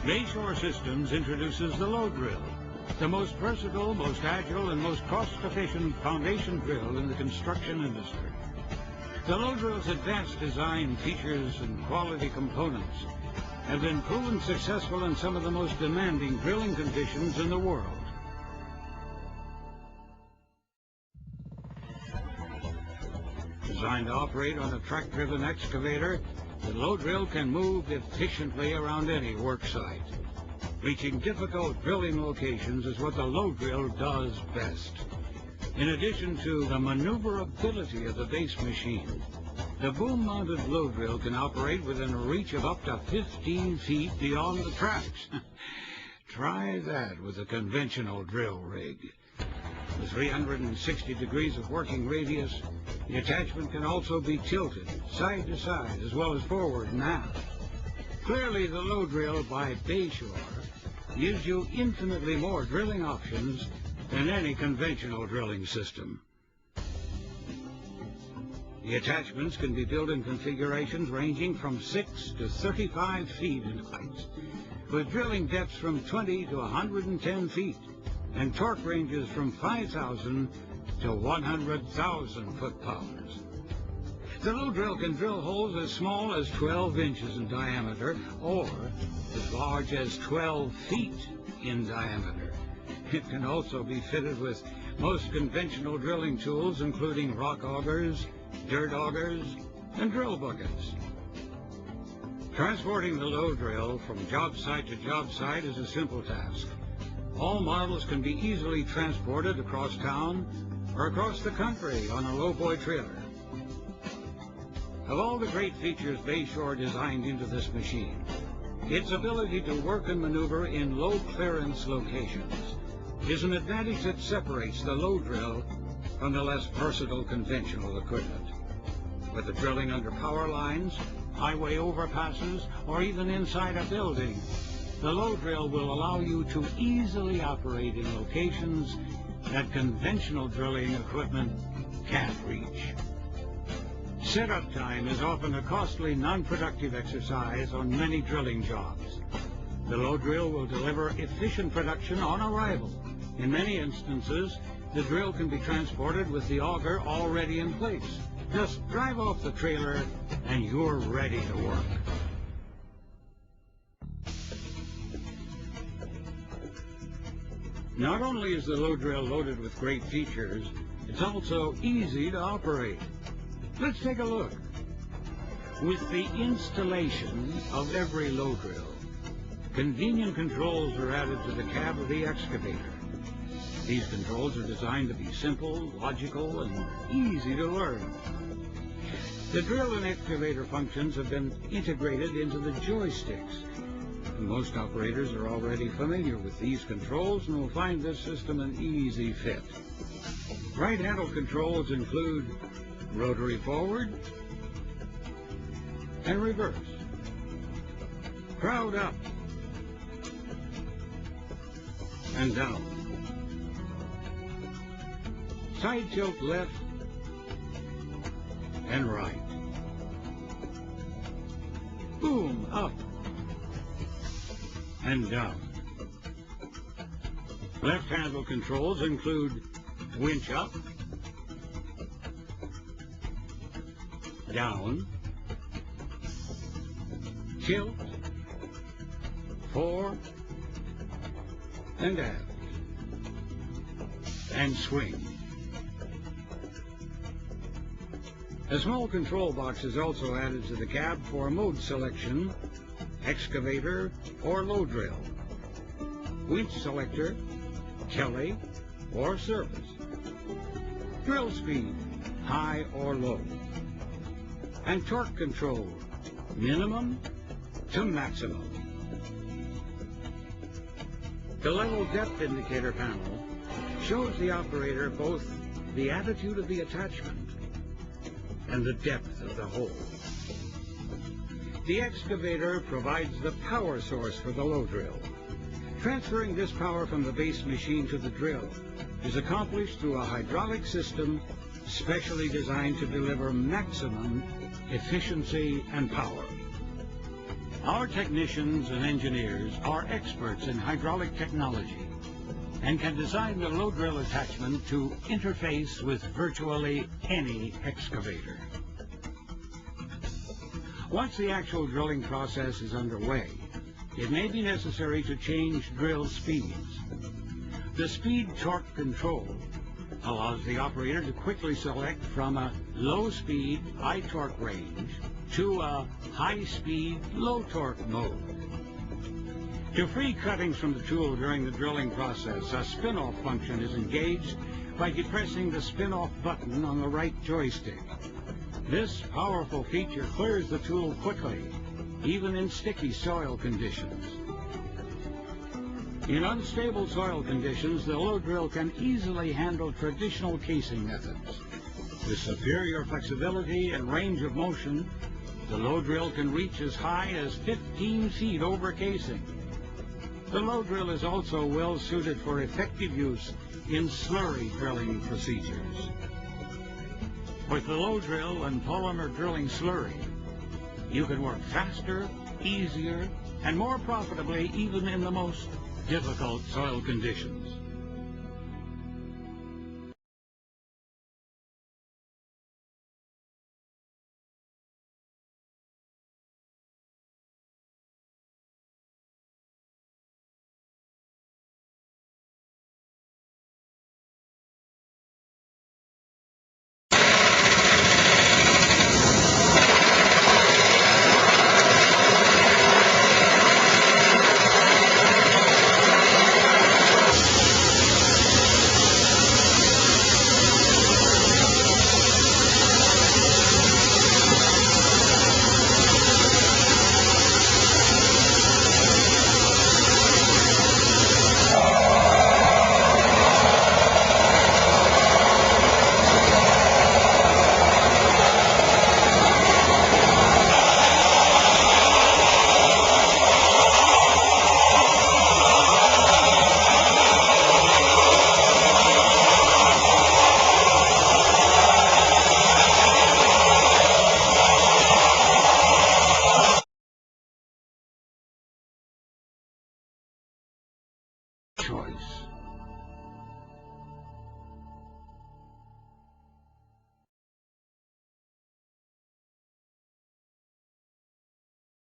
Bayshore Systems introduces the LoDril, the most versatile, most agile, and most cost-efficient foundation drill in the construction industry. The LoDril's advanced design, features, and quality components have been proven successful in some of the most demanding drilling conditions in the world. Designed to operate on a track-driven excavator, the LoDril can move efficiently around any work site. Reaching difficult drilling locations is what the LoDril does best. In addition to the maneuverability of the base machine, the boom-mounted LoDril can operate within a reach of up to 15 feet beyond the tracks. Try that with a conventional drill rig. With 360 degrees of working radius, the attachment can also be tilted side to side as well as forward and aft. Clearly, the LoDril by Bayshore gives you infinitely more drilling options than any conventional drilling system. The attachments can be built in configurations ranging from 6 to 35 feet in height, with drilling depths from 20 to 110 feet, and torque ranges from 5,000 to 100,000 foot-pounds. The LoDril can drill holes as small as 12 inches in diameter, or as large as 12 feet in diameter. It can also be fitted with most conventional drilling tools, including rock augers, dirt augers, and drill buckets. Transporting the LoDril from job site to job site is a simple task. All models can be easily transported across town or across the country on a lowboy trailer. Of all the great features Bayshore designed into this machine, its ability to work and maneuver in low-clearance locations is an advantage that separates the LoDril from the less versatile conventional equipment. Whether drilling under power lines, highway overpasses, or even inside a building, the LoDril will allow you to easily operate in locations that conventional drilling equipment can't reach. Setup time is often a costly, non-productive exercise on many drilling jobs. The LoDril will deliver efficient production on arrival. In many instances, the drill can be transported with the auger already in place. Just drive off the trailer and you're ready to work. Not only is the LoDril loaded with great features, it's also easy to operate. Let's take a look. With the installation of every LoDril, convenient controls are added to the cab of the excavator. These controls are designed to be simple, logical, and easy to learn. The drill and excavator functions have been integrated into the joysticks. Most operators are already familiar with these controls and will find this system an easy fit. Right-handle controls include rotary forward and reverse, crowd up and down, side tilt left and right, boom up and down. Left handle controls include winch up, down, tilt, fore and aft, and swing. A small control box is also added to the cab for mode selection, excavator or LoDril, winch selector, tele, or surface, drill speed, high or low, and torque control, minimum to maximum. The level depth indicator panel shows the operator both the attitude of the attachment and the depth of the hole. The excavator provides the power source for the LoDril. Transferring this power from the base machine to the drill is accomplished through a hydraulic system specially designed to deliver maximum efficiency and power. Our technicians and engineers are experts in hydraulic technology and can design the LoDril attachment to interface with virtually any excavator. Once the actual drilling process is underway, it may be necessary to change drill speeds. The speed torque control allows the operator to quickly select from a low-speed, high-torque range to a high-speed, low-torque mode. To free cuttings from the tool during the drilling process, a spin-off function is engaged by depressing the spin-off button on the right joystick. This powerful feature clears the tool quickly, even in sticky soil conditions. In unstable soil conditions, the LoDril can easily handle traditional casing methods. With superior flexibility and range of motion, the LoDril can reach as high as 15 feet over casing. The LoDril is also well suited for effective use in slurry drilling procedures. With the LoDril and polymer drilling slurry, you can work faster, easier, and more profitably even in the most difficult soil conditions. Choice.